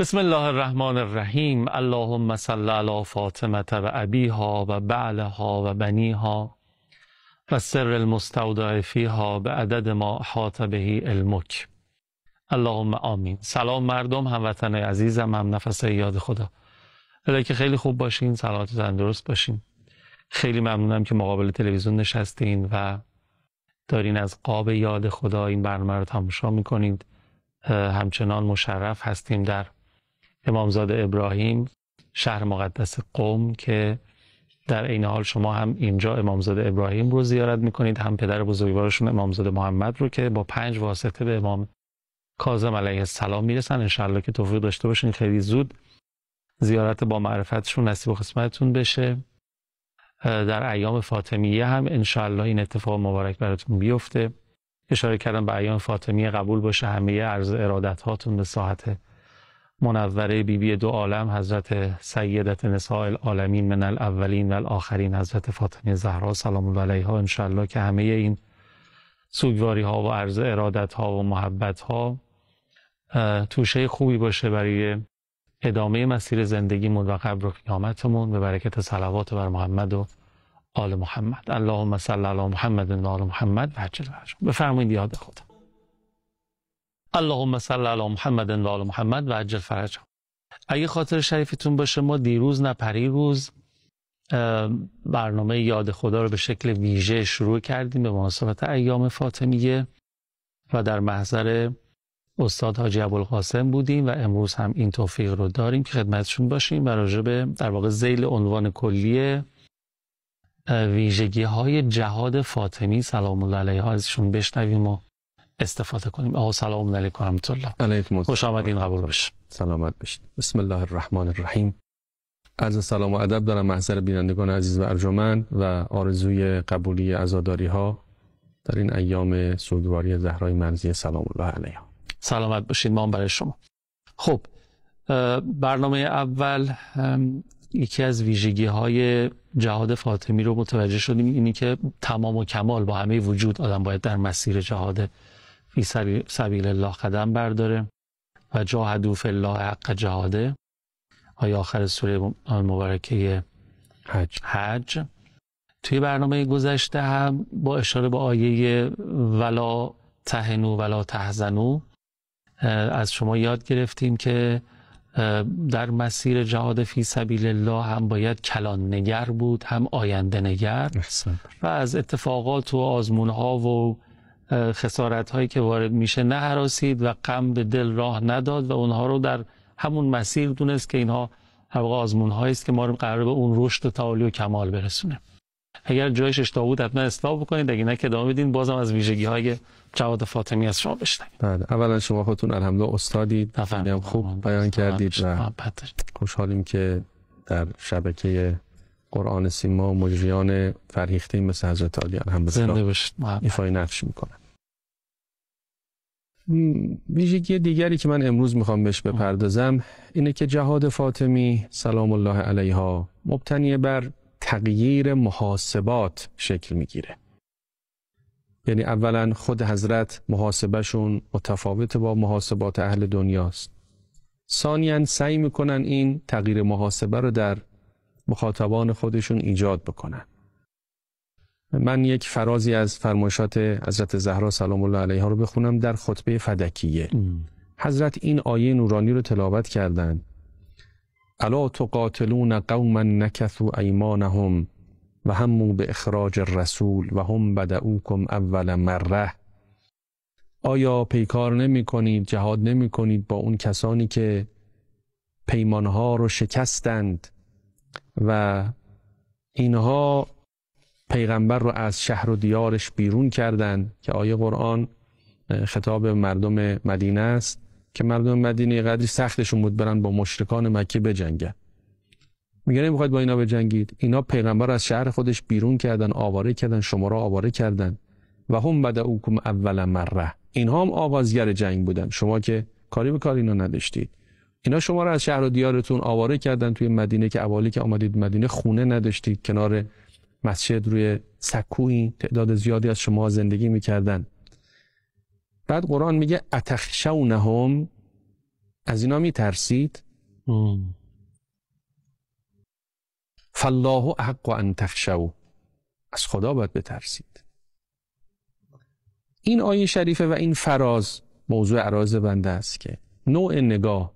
بسم الله الرحمن الرحیم. اللهم صل علی فاطمه و ابیها و بعلها و بنیها و سر المستودع فیها به عدد ما احاط به علمک. اللهم آمین. سلام مردم، هموطن عزیزم، هم نفس یاد خدا. الهی خیلی خوب باشین، سلامت و تندرست باشین. خیلی ممنونم که مقابل تلویزیون نشستین و دارین از قاب یاد خدا این برنامه رو تماشا میکنید. همچنان مشرف هستیم در امامزاده ابراهیم، شهر مقدس قم، که در عین حال شما هم اینجا امامزاده ابراهیم رو زیارت میکنید، هم پدر بزرگوارشون امامزاده محمد رو که با 5 واسطه به امام کاظم علیه السلام میرسن. انشالله که توفیق داشته باشین خیلی زود زیارت با معرفتشون نصیب و قسمتتون بشه. در ایام فاطمیه هم انشالله این اتفاق مبارک براتون بیفته. اشاره کردم به ایام فاطمیه، قبول باشه همه عرض ارادت هاتون به ساحت منوره بیبی دو عالم حضرت سیدت نساء العالمین من الاولین و الاخرین حضرت فاطمه زهرا سلام الله علیها. انشالله که همه این سوگواری ها و عرض ارادت ها و محبت ها توشه خوبی باشه برای ادامه مسیر زندگیمون و قبر و قیامتمون، به برکت صلوات بر محمد و آل محمد. اللهم صل علی محمد و آل محمد و عجل فرجهم. بفرمایید یاد خدا. اللهم صل علی محمد و آل محمد و عجل فرجهم. اگه خاطر شریفتون باشه، ما دیروز نه پریروز برنامه یاد خدا رو به شکل ویژه شروع کردیم به مناسبت ایام فاطمیه و در محضر استاد حاجی ابوالقاسم بودیم و امروز هم این توفیق رو داریم که خدمتشون باشیم و راجع به در واقع ذیل عنوان کلی ویژگی های جهاد فاطمی سلام الله علیها ازشون بشنویم و استفاده کنیم. آقا سلام علیکم و رحمت الله. علیکم. خوش آمدین، قبول باشید. سلامت باشید. بسم الله الرحمن الرحیم. عرض سلام و ادب دارم محضر بینندگان عزیز و ارجمند و آرزوی قبولی عزاداری ها در این ایام سوگواری زهرای مرضیه سلام الله علیها. سلامت باشید. ما هم برای شما. خب برنامه اول یکی از ویژگی های جهاد فاطمی رو متوجه شدیم، اینی که تمام و کمال با همه وجود آدم باید در مسیر جهاد فی سبیل الله قدم برداره و جاهدوا فی الله حق جهاده. آیه آخر سوره مبارکه حج. توی برنامه گذشته هم با اشاره به آیه ولا تهنوا ولا تحزنوا از شما یاد گرفتیم که در مسیر جهاد فی سبیل الله هم باید کلان نگر بود، هم آینده نگر و از اتفاقات و آزمون ها و خسارت هایی که وارد میشه نه هراسید و غم به دل راه نداد و اونها رو در همون مسیر دونست که اینها در واقع آزمون هایی است که ما رو قراره به اون رشد و تعالی و کمال برسونه. اگر جایش اشتباه بود حتما اصلاح بکنید، اگه نه که ادامه بدین. بازم از ویژگی های جهاد فاطمی از شما بشنویم. بله، اولا شما خودتون الحمدلله استادید، هم خوب بیان کردید و خوشحالیم که در شبکه قرآن سیما مجریان فرهیخته مثل حضرت علی الحمدلله ایفای نقش میکنن. ویژگی دیگری که من امروز میخوام بهش بپردازم اینه که جهاد فاطمی سلام الله علیها مبتنی بر تغییر محاسبات شکل میگیره. یعنی اولا خود حضرت محاسبهشون متفاوت با محاسبات اهل دنیاست. ثانیاً سعی میکنن این تغییر محاسبه رو در مخاطبان خودشون ایجاد بکنن. من یک فرازی از فرمایشات حضرت زهرا سلام الله علیها رو بخونم در خطبه فدکیه. حضرت این آیه نورانی رو تلاوت کردند: الا تقاتلون قوما نکثوا ایمانهم و هموا به اخراج الرسول و هم بدؤوکم اول مره. آیا پیکار نمی کنید، جهاد نمی کنید با اون کسانی که پیمانها رو شکستند و اینها پیغمبر رو از شهر و دیارش بیرون کردند؟ که آیه قرآن خطاب مردم مدینه است که مردم مدینه قدری سختشون بود برن با مشرکان مکه بجنگن. میگن نمیخواید با اینا بجنگید، اینا پیغمبر از شهر خودش بیرون کردن، آواره کردن، شما را آواره کردن. و هم بدؤوکم اول مره، اینها هم آغازگر جنگ بودن، شما که کاری به کار اینا نداشتید. اینا شما را از شهر و دیارتون آواره کردن توی مدینه که اولی که آمدید مدینه خونه نداشتید، کنار مسجد روی سکویی تعداد زیادی از شما زندگی میکردن. بعد قرآن میگه اتخشونهم از اینا میترسید؟ فالله احق ان تخشوا، از خدا باید بترسید. این آیه شریفه و این فراز موضوع عرایض بنده است که نوع نگاه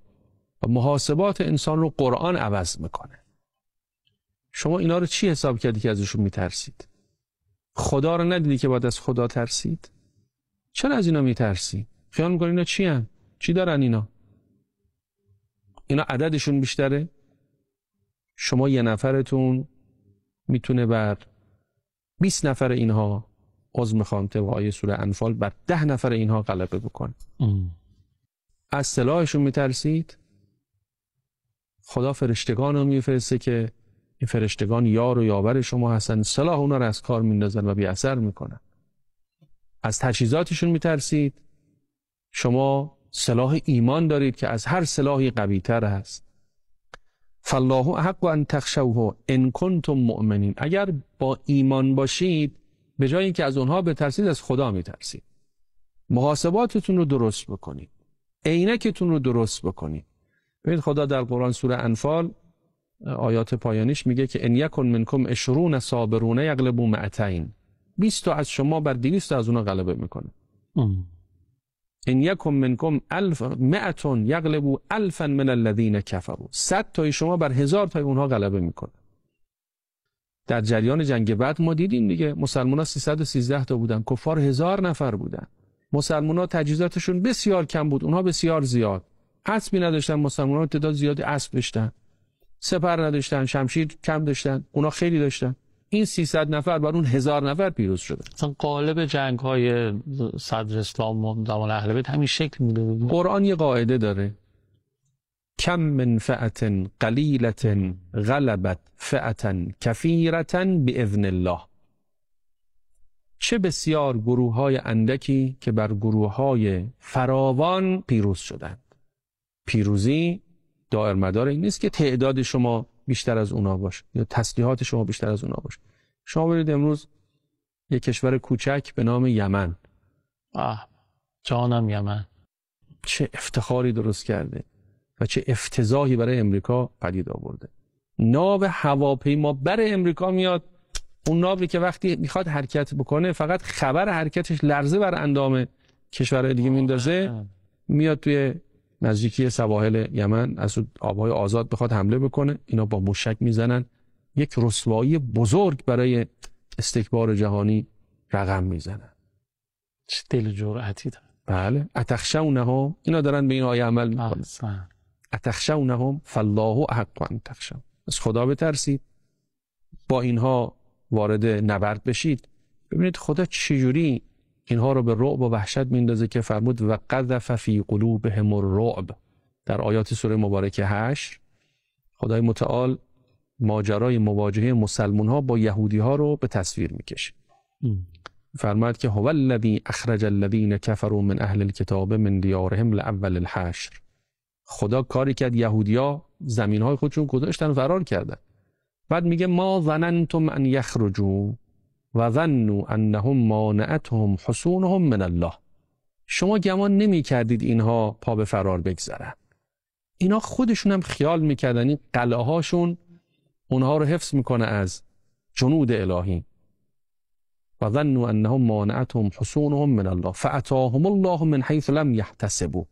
و محاسبات انسان رو قرآن عوض میکنه. شما اینا رو چی حساب کردی که ازشون میترسید؟ خدا رو ندیدی که باید از خدا ترسید؟ چرا از اینا میترسی؟ خیال میکنی اینا چی هن؟ چی دارن اینا؟ اینا عددشون بیشتره؟ شما یه نفرتون میتونه بر 20 نفر اینها، عذر میخوام طبق آیه سوره انفال، بر 10 نفر اینها غلبه بکنه. از سلاحشون میترسید؟ خدا فرشتگان رو میفرسته که این فرشتگان یار و یاور شما هستن، سلاح اونا رو از کار میندازن و بی اثر میکنن. از تجهیزاتشون میترسید؟ شما سلاح ایمان دارید که از هر سلاحی قوی تر هست. فالله احق ان تخشوه ان کنتم مؤمنین، اگر با ایمان باشید به جای اینکه از اونها بترسید از خدا میترسید. محاسباتتون رو درست بکنید، عینکتون رو درست بکنید. ببینید خدا در قرآن سوره انفال آیات پایانیش میگه که ان یکن منکم 20 صابرون یغلبوا 200، 20 از شما بر 200 از اونها غلبه میکنه. ان یکن منکم 100 یغلبوا 1000 من الذین کفروا، 100 تای شما بر 1000 تای اونها غلبه میکنه. در جریان جنگ بدر ما دیدیم دیگه، مسلمان‌ها 313 تا بودن، کفار 1000 نفر بودن. مسلمان‌ها تجهیزاتشون بسیار کم بود، اونها بسیار زیاد. اسبی نداشتن، مسلمان‌ها تعداد زیادی اسب داشتن. سپر نداشتن، شمشیر کم داشتن، اونا خیلی داشتن. این 300 نفر بر اون 1000 نفر پیروز شدن. مثلا غالب جنگ‌های صدر اسلام و زمان اهل بیت همین شکل میده. قرآن یه قاعده داره: کم من فئة قلیلة غلبت فئة کثیرة باذن الله. چه بسیار گروه‌های اندکی که بر گروه‌های فراوان پیروز شدند. پیروزی دائر مدار این نیست که تعداد شما بیشتر از اونا باشه یا تسلیحات شما بیشتر از اونا باشه. شما برید امروز یک کشور کوچک به نام یمن، جانم یمن، چه افتخاری درست کرده و چه افتضاحی برای امریکا پدید آورده. ناو هواپیما بر امریکا میاد، اون ناوی که وقتی میخواد حرکت بکنه فقط خبر حرکتش لرزه بر اندام کشورهای دیگه میندازه، میاد توی نزدیکی سواحل یمن از آبهای آزاد بخواد حمله بکنه، اینا با موشک میزنن. یک رسوایی بزرگ برای استکبار جهانی رقم میزنن. چه دل جرأتی داره. بله. اتخشونهم، اینا دارن به این آیه عمل میکنن. اتخشونهم فالله احق ان تخشوا، از خدا بترسید، با اینها وارد نبرد بشید. ببینید خدا چجوری اینها رو به رعب و وحشت میندازه که فرمود و قذف فی قلوبهم الرعب در آیات سوره مبارکه حشر. خدای متعال ماجرای مواجهه مسلمان ها با یهودی ها رو به تصویر میکشه. فرمود که هو الذی اخرج الذین کفروا من اهل الكتاب من دیارهم لاول الحشر. خدا کاری کرد یهودیا زمین های خودشون گذاشتن و فرار کردن. بعد میگه ما ظننتم ان یخرجوا و ظنوا انهم مانعتهم حصونهم من الله. شما گمان نمی کردید اینها پا به فرار بگذارن. اینا خودشون هم خیال میکردن این قلعه هاشون اونها رو حفظ میکنه از جنود الهی. و ظنوا انهم مانعتهم حصونهم من الله فاتاهم الله من حیث لم یحتسبوا.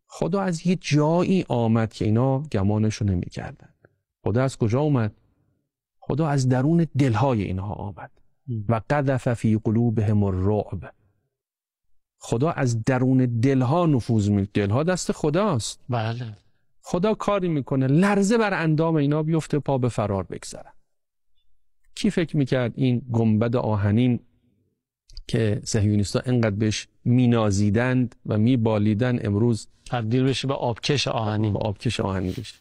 خدا از یه جایی آمد که اینا گمانشو نمیکردن. خدا از کجا اومد؟ خدا از درون دلهای اینها آمد. و قذف فی قلوبهم الرعب. خدا از درون دلها نفوذ میکنه. دلها دست خداست. بله. خدا کاری میکنه لرزه بر اندام اینا بیفته، پا به فرار بگذارن. کی فکر میکرد این گنبد آهنین که صهیونیست‌ها انقدر بهش مینازیدند و میبالیدن امروز تبدیل بشه به آبکش آهنین؟ به آبکش آهنین بشه.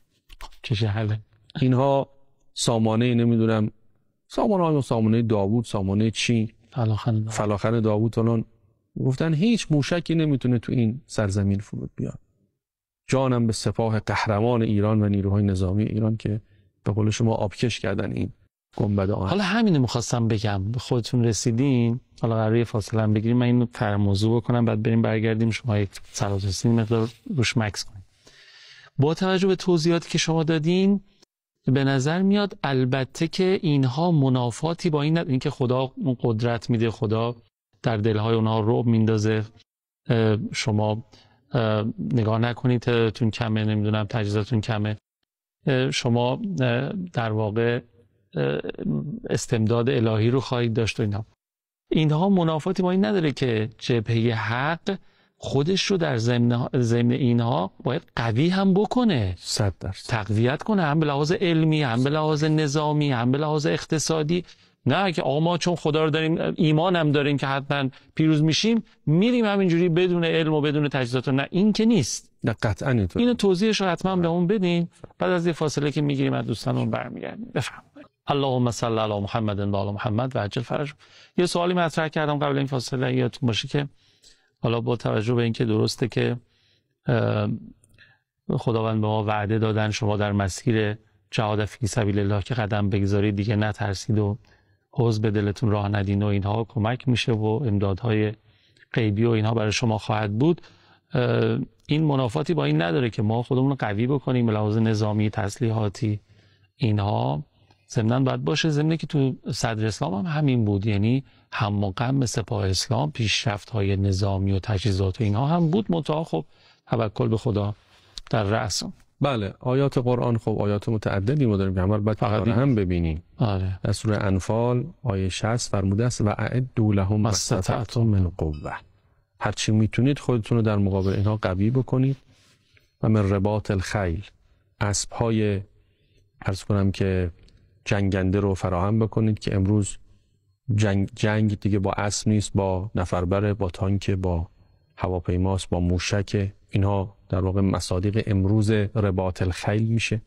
کش حله. اینها سامانه نمیدونم سامانه داوود، سامانه چی، فلاخن داوود الان گفتن هیچ موشکی نمیتونه تو این سرزمین فرود بیاد. جانم به سپاه قهرمان ایران و نیروهای نظامی ایران که به قول شما آبکش کردن این گنبد آهن. حالا همینو میخواستم بگم، به خودتون رسیدین، حالا قراره فاصله هم بگیریم، من اینو فرموضوع بکنم بعد بریم برگردیم شما یک سلات و سین مقدار روش مکس کنیم. با توجه به توضیحاتی که شما دادین به نظر میاد البته که اینها منافاتی با این که خدا قدرت میده، خدا در دلهای اونها رعب میندازه، شما نگاه نکنید تعدادتون کمه، نمیدونم تجهیزاتون کمه، شما در واقع استمداد الهی رو خواهید داشت و اینها منافاتی با این نداره که جبهه حق خودش رو در ضمن اینها باید قوی هم بکنه، 100% تقویت کنه، هم به لحاظ علمی، هم به لحاظ نظامی، هم به لحاظ اقتصادی. نه که آقا ما چون خدا رو داریم، ایمان هم داریم که حتما پیروز میشیم، میریم همینجوری بدون علم و بدون تجهیزات. نه، این که نیست. نه قطعا اینطور. اینو توضیحش رو حتما به اون بدین. بعد از یه فاصله که میگیریم از دوستانمون برمیگردیم. بفرمایید. اللهم صل علی محمد و آل محمد و عجل فرج. یه سوالی مطرح کردم قبل این فاصله، یادتون باشه که حالا با توجه به اینکه درسته که خداوند به ما وعده دادن شما در مسیر جهاد فی سبیل الله که قدم بگذارید، دیگه نترسید و حوض به دلتون راه ندین و اینها کمک میشه و امدادهای غیبی و اینها برای شما خواهد بود. این منافاتی با این نداره که ما خودمون رو قوی بکنیم به لحاظ نظامی، تسلیحاتی، اینها ضمناً باید باشه. ضمنی که تو صدر اسلام هم همین بود، یعنی هم و غم سپاه اسلام، پیشرفت‌های نظامی و تجهیزات و اینها هم بود، منتها خب توکل به خدا در رأس. بله، آیات قرآن خب آیات متعددی ما داریم که همه باید فقط هم ببینیم. آره. در سوره انفال آیه 60 فرموده است و اعدوا لهم ما استطعتم من قوه. هر چی میتونید خودتون رو در مقابل اینها قوی بکنید. و من رباط الخیل، اسب‌های عرض کنم که جنگنده رو فراهم بکنید که امروز جنگ دیگه با اسب نیست، با نفربره، با تانک، با هواپیماست، با موشک. اینها در واقع مصادیق امروز رباط الخیل میشه.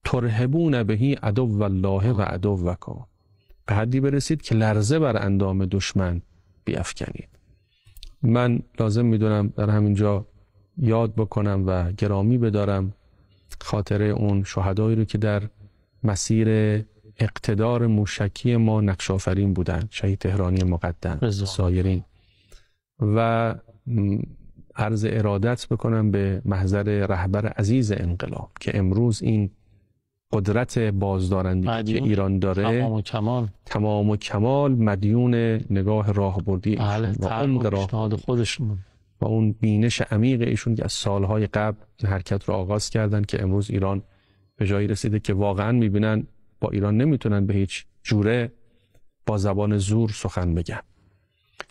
ترهبون بهی عدو الله و عدوکم، به حدی برسید که لرزه بر اندام دشمن بیفکنید. من لازم میدونم در همینجا یاد بکنم و گرامی بدارم خاطره اون شهدایی رو که در مسیر اقتدار موشکی ما نقش آفرین بودن، شهید تهرانی مقدم، سایرین، و عرض ارادت بکنم به محضر رهبر عزیز انقلاب که امروز این قدرت بازدارندگی که ایران داره تمام و کمال مدیون نگاه راهبردی و عمق راه خودشون و اون بینش عمیق ایشون که از سالهای قبل این حرکت رو آغاز کردن که امروز ایران به جایی رسیده که واقعا میبینن با ایران نمیتونن به هیچ جوره با زبان زور سخن بگن.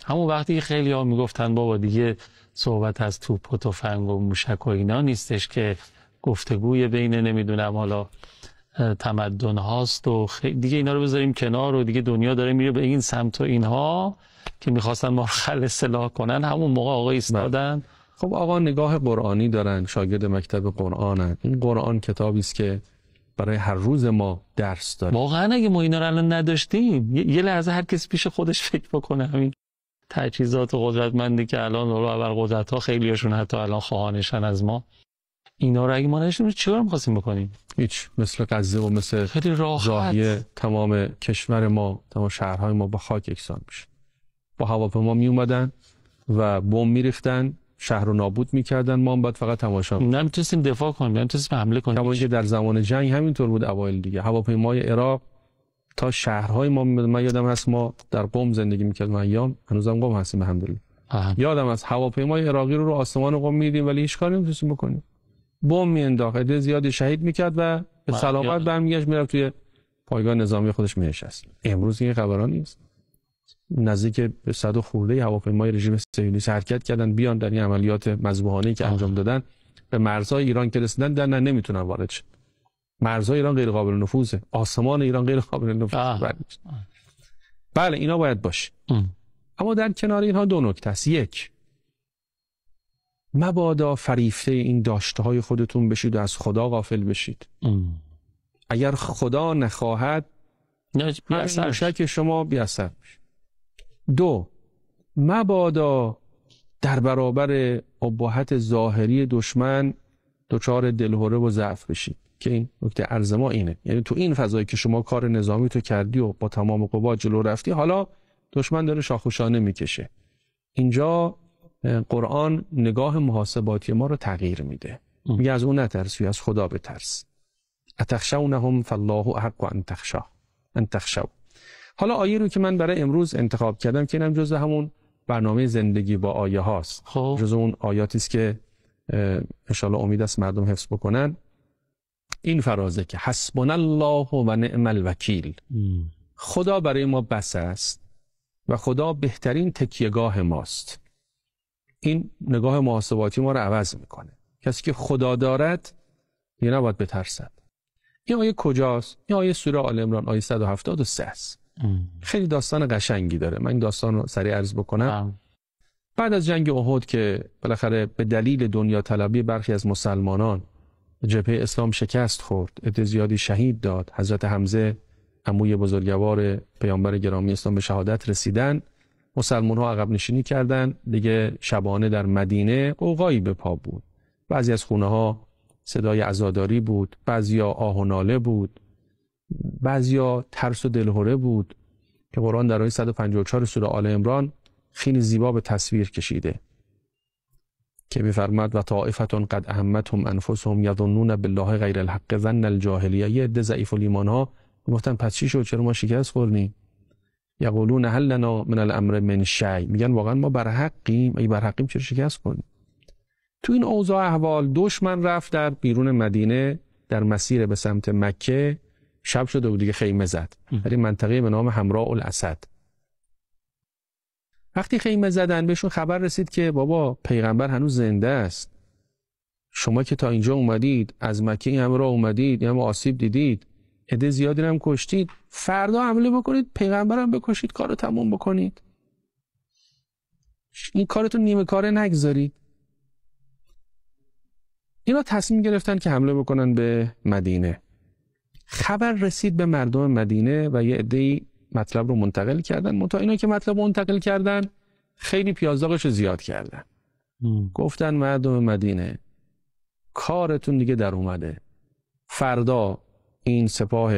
همون وقتی خیلی ها میگفتن بابا دیگه صحبت از توپ و تفنگ و موشک و اینا نیستش که گفتگوی بین نمیدونم حالا تمدن هاست و دیگه اینا رو بذاریم کنار و دیگه دنیا داره میره به این سمت و اینها که میخواستن ما خل اصلاح کنن. همون موقع آقا ایستادن. خب آقا نگاه قرآنی دارن، شاگرد مکتب قرآنن. این قرآن کتابی است که برای هر روز ما درس داره. واقعا اگه ما اینا رو الان نداشتیم، یه لحظه هر کسی پیش خودش فکر بکنه، همین تجهیزات و قدرتمندی که الان اول قدرت ها خیلیشون حتی الان خواهانشن از ما، اینا رو اگه ما نداشتیم چیکار می‌خواستیم بکنیم؟ هیچ. مثل غزه و مثل راهی تمام کشور ما، تمام شهرهای ما با خاک یکسان میشه. با هواپیما می اومدن و بمب میریختن، شهر رو نابود میکردن، ما هم باید فقط تماشا کنیم. نمیتونستیم دفاع کنیم، نمیتونستیم حمله کنیم. کما اینکه در زمان جنگ همینطور بود. اوایل دیگه هواپیمای عراق تا شهرهای ما میاد. من یادم هست ما در قم زندگی میکردیم ایام، هنوزم قم هستیم الحمدلله. یادم هست هواپیمای عراقی رو آسمان قم میدیدیم ولی هیچ کاری نمیتونستیم بکنیم. بمب میانداخت، عده زیادی شهید میکرد و به سلامت برمیگشت میرفت توی پایگاه نظامی خودش مینشست. امروز این خبران نیست. نزدیک به 100 خورده هواپیمای رژیم صهیونیست حرکت کردن بیان در این عملیات مذبوحانه‌ای که انجام دادن به مرزهای ایران که رسیدن، در نمیتونن وارد شن. مرزهای ایران غیر قابل نفوذه، آسمان ایران غیر قابل نفوذ. بله اینا باید باشه. اما در کنار اینها دو نکته است. یک، مبادا فریفته این داشته‌های خودتون بشید و از خدا غافل بشید. اگر خدا نخواهد موشک شما بی اثر میشه. دو، مبادا در برابر اباحت ظاهری دشمن دچار دلهره و ضعف بشید که این نکته عرض ما اینه. یعنی تو این فضایی که شما کار نظامی تو کردی و با تمام قوا جلو رفتی، حالا دشمن داره شاخ و شانه میکشه. اینجا قرآن نگاه محاسباتی ما رو تغییر میده. میگه از اون نترسی، از خدا بترس. اتخشونهم فالله احق ان تخشوا. حالا آیه رو که من برای امروز انتخاب کردم که اینم جزء همون برنامه زندگی با آیه هاست، جزء اون آیاتی است که انشالله امید است مردم حفظ بکنن. این فرازه که حسبنا الله و نعم الوکیل، خدا برای ما بس است و خدا بهترین تکیهگاه ماست. این نگاه محاسباتی ما رو عوض میکنه. کسی که خدا دارد دیگه نباید بترسد. این آیه کجاست؟ این آیه سوره آل عمران آیه 173 است. خیلی داستان قشنگی داره. من این داستان رو سریع عرض بکنم. بعد از جنگ احد که بالاخره به دلیل دنیا طلبی برخی از مسلمانان جبهه اسلام شکست خورد، عده زیادی شهید داد، حضرت حمزه عموی بزرگوار پیامبر گرامی اسلام به شهادت رسیدن، مسلمان ها عقب نشینی کردن. دیگه شبانه در مدینه غوغایی به پا بود. بعضی از خونه ها صدای عزاداری بود، بعضیا آه و ناله بود، بعضیا ترس و دلهره بود که قرآن در آیه 154 سوره آل عمران خیلی زیبا به تصویر کشیده که می‌فرماد و طائفة قد اهمتهم انفسهم یظنون بالله غیر الحق ظن الجاهلیه. یه عده ضعیف الایمان ها گفتن پس چی شد، چرا ما شکست خوردیم؟ یقولون هل لنا من الامر من شیء، میگن واقعا ما بر حقیم؟ ای بر حقیم چرا شکست خوردیم؟ تو این اوضاع احوال دشمن رفت در بیرون مدینه در مسیر به سمت مکه، شب شده و دیگه خیمه زد در این منطقه به نام حمراء الاسد. وقتی خیمه زدن بهشون خبر رسید که بابا پیغمبر هنوز زنده است، شما که تا اینجا اومدید، از مکه این همه راه اومدید، این همه آسیب دیدید، عده زیادی هم کشتید، فردا حمله بکنید پیغمبرم بکشید، کارو تموم بکنید، این کارتون نیمه کاره نگذارید. اینا تصمیم گرفتن که حمله بکنن به مدینه. خبر رسید به مردم مدینه و یه عده‌ای مطلب رو منتقل کردن. منتها اینا که مطلب رو منتقل کردن خیلی پیازداغش رو زیاد کردن. گفتن مردم مدینه کارتون دیگه در اومده، فردا این سپاه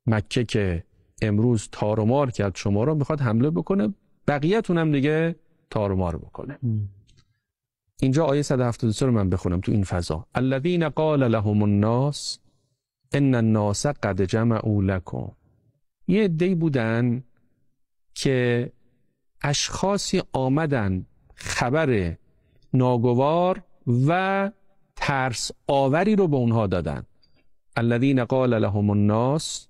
مکه که امروز تار و مار کرد شما رو میخواد حمله بکنه، بقیه‌تون هم دیگه تار و مار بکنه. اینجا آیه 173 رو من بخونم تو این فضا. الذین قال لهم الناس ان الناس قد جمعوا لكم. یه عده‌ای بودن که اشخاصی آمدن خبر ناگوار و ترس آوری رو به اونها دادن. الذین قال لهم الناس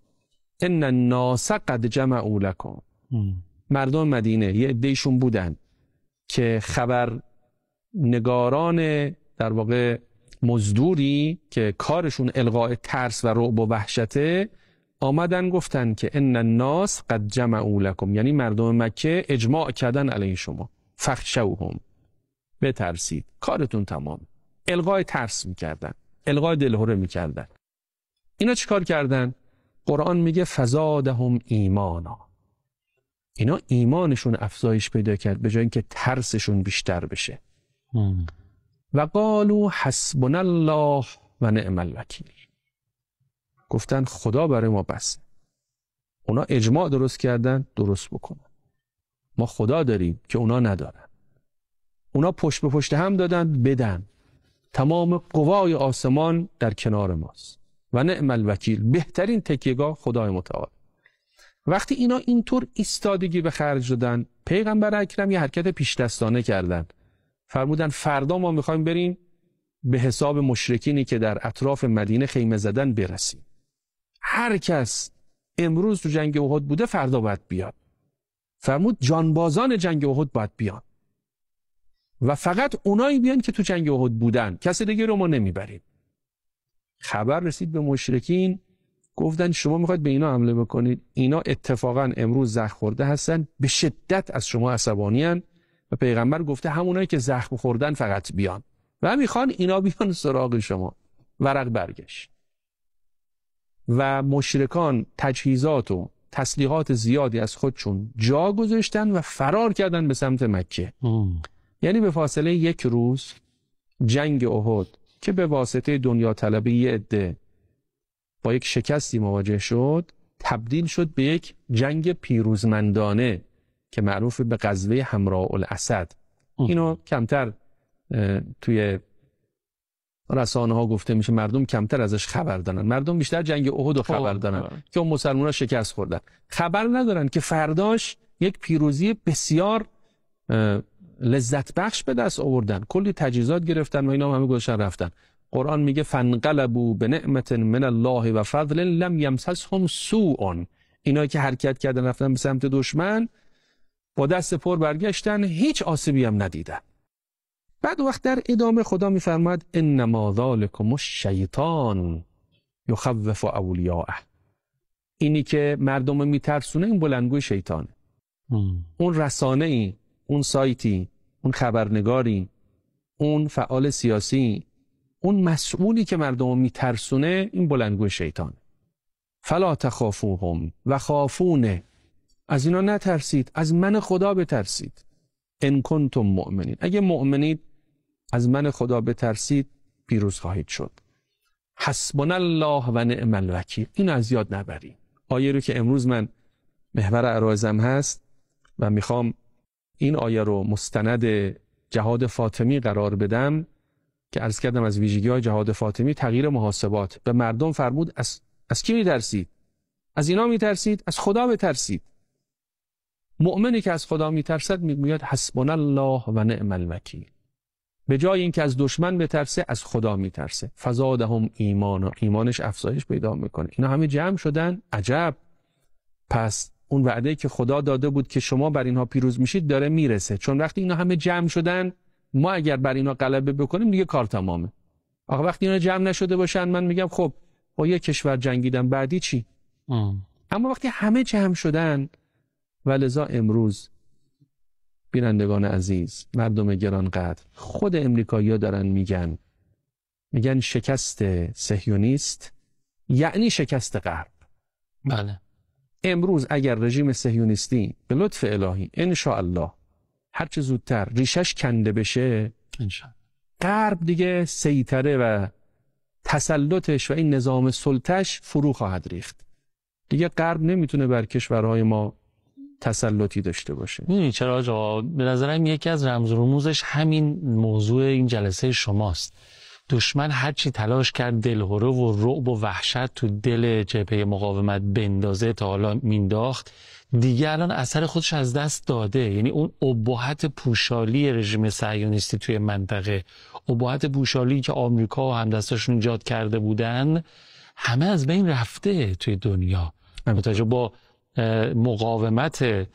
ان الناس قد جمعوا لكم. مردم مدینه یه عده‌ایشون بودن که خبر نگاران در واقع مزدوری که کارشون القاء ترس و رعب و وحشته، آمدن گفتن که ان الناس قد جمعوا لكم، یعنی مردم مکه اجماع کردن علیه شما، فخشوهم، بترسید، کارتون تمام. القاء ترس میکردن، القاء دلهره میکردن. اینا چیکار کردن؟ قرآن میگه فزادهم ایمانا، اینا ایمانشون افزایش پیدا کرد به جای اینکه ترسشون بیشتر بشه. و قالوا حسبنا الله و نعم الوکیل، گفتن خدا برای ما بسه. اونا اجماع درست کردن، درست بکنن. ما خدا داریم که اونا ندارن. اونا پشت به پشت هم دادن، بدن. تمام قوای آسمان در کنار ماست. و نعم الوکیل، بهترین تکیهگاه خدای متعال. وقتی اینا اینطور ایستادگی به خرج دادن، پیغمبر اکرم یه حرکت پیش دستانه کردن. فرمودن فردا ما میخوایم بریم به حساب مشرکینی که در اطراف مدینه خیمه زدن برسیم. هر کس امروز تو جنگ احد بوده فردا باید بیاد. فرمود جانبازان جنگ احد باید بیان و فقط اونایی بیان که تو جنگ احد بودن، کسی دیگه رو ما نمیبریم. خبر رسید به مشرکین، گفتن شما میخواید به اینا حمله بکنید، اینا اتفاقا امروز زخم خورده هستن، به شدت از شما عصبانی هستن و پیغمبر گفته همونایی که زخم خوردن فقط بیان و میخوان اینا بیان سراغ شما. ورق برگشت و مشرکان تجهیزات و تسلیحات زیادی از خودشون جا گذاشتن و فرار کردن به سمت مکه. یعنی به فاصله 1 روز جنگ احد که به واسطه دنیا طلبی یه عده با یک شکستی مواجه شد، تبدیل شد به یک جنگ پیروزمندانه که معروف به غزوه حمراء الاسد. اینو کمتر توی رسانه ها گفته میشه مردم کمتر ازش خبر دارن، مردم بیشتر جنگ احد رو خبر دارن که اون مسلمان‌ها شکست خوردن، خبر ندارن که فرداش یک پیروزی بسیار لذت بخش به دست آوردن، کلی تجهیزات گرفتن و اینا همه گذاشتن رفتن. قرآن میگه فانقلبوا بنعمت من الله و فضل لم یمسسهم سوء، اینا که حرکت کردن رفتن به سمت دشمن با دست پر برگشتن، هیچ آسیبی هم ندیدن. بعد وقت در ادامه خدا میفرماد انما ذالکم الشیطان یخوف اولیاءه، اینی که مردم میترسونه این بلندگوی شیطانه. اون رسانه‌ای، اون سایتی، اون خبرنگاری، اون فعال سیاسی، اون مسئولی که مردم میترسونه این بلندگوی شیطانه. فلا تخافوهم و خافونه، از اینا نترسید، از من خدا بترسید. ان کنتم مؤمنین، اگه مؤمنید از من خدا بترسید پیروز خواهید شد. حسبنا الله و نعم الوکیل، این از یاد نبرید. آیه رو که امروز من محور عرایزم هست و میخوام این آیه رو مستند جهاد فاطمی قرار بدم که عرض کردم از ویژگی‌های جهاد فاطمی تغییر محاسبات. به مردم فرمود از کی میترسید؟ از اینا میترسید؟ از خدا بترسید. مؤمنی که از خدا میترسد میگوید حسبنا الله و نعم الوکیل. به جای اینکه از دشمن بترسه از خدا میترسه. فزادهم ایمانا، ایمانش افزایش پیدا میکنه. اینا همه جمع شدن، عجب، پس اون وعده که خدا داده بود که شما بر اینها پیروز میشید داره میرسه. چون وقتی اینا همه جمع شدن، ما اگر بر اینا غلبه بکنیم دیگه کار تمامه. آخه وقتی اینا جمع نشده باشن من میگم خب با یک کشور جنگیدن بعدی چی؟ اما وقتی همه جمع شدن، ولذا امروز بینندگان عزیز، مردم گرانقدر، خود امریکایی‌ها دارن میگن شکست صهیونیست یعنی شکست غرب. بله. امروز اگر رژیم صهیونیستی به لطف الهی انشاءالله هر چه زودتر ریشش کنده بشه، غرب دیگه سیطره و تسلطش و این نظام سلطش فرو خواهد ریخت. دیگه غرب نمیتونه بر کشورهای ما تسلطی داشته باشه. میدونی چرا آقا؟ به نظرم یکی از رمز و رموزش همین موضوع این جلسه شماست. دشمن هرچی تلاش کرد دلهره و رعب و وحشت تو دل جبهه مقاومت بندازه تا حالا مینداخت، دیگه الان اثر خودش از دست داده. یعنی اون ابهت پوشالی رژیم صهیونیستی توی منطقه، ابهت پوشالی که آمریکا و همدستاشون ایجاد کرده بودن، همه از بین رفته توی دنیا. متوجه با مقاومت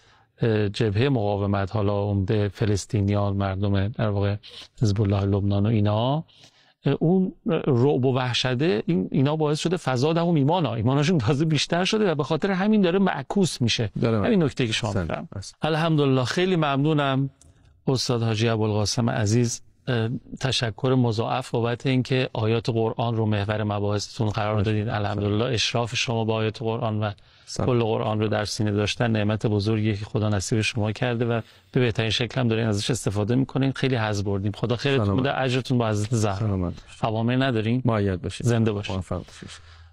جبهه مقاومت، حالا عمده فلسطینیان، مردم در واقع حزب الله لبنان و اینا، اون رعب و وحشته اینا باعث شده فزادهم ایمانشون تازه بیشتر شده و به خاطر همین داره معکوس میشه. همین نکته که شما میگم. الحمدلله، خیلی ممنونم استاد حاجی ابوالقاسم عزیز. تشکر مضاعف بابت اینکه آیات قرآن رو محور مباحثتون قرار دادید. الحمدلله اشراف شما با آیات قرآن و کل قرآن رو در سینه داشتن نعمت بزرگی که خدا نصیب شما کرده و به بهترین شکل هم دارین ازش استفاده میکنین. خیلی حظ بردیم. خدا خیرتون بده، اجرتون با حضرت زهرا. اوامر ندارین؟ مؤید باشید. زنده باشید.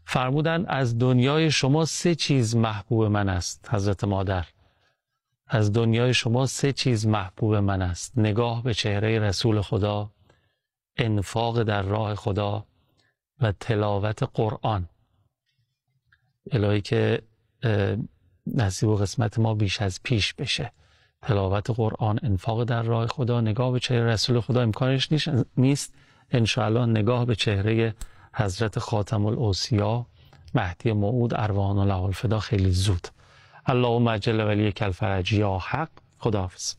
فرمودن از دنیای شما 3 چیز محبوب من است. حضرت مادر، از دنیای شما 3 چیز محبوب من است: نگاه به چهره رسول خدا، انفاق در راه خدا و تلاوت قرآن. الهی که نصیب و قسمت ما بیش از پیش بشه. تلاوت قرآن، انفاق در راه خدا، نگاه به چهره رسول خدا امکانش نیست. انشاءالله نگاه به چهره حضرت خاتم الاوصیا مهدی موعود ارواحنا له الفدا خیلی زود. اللهم اجل ولیک الفرج یا حق. خداحافظ.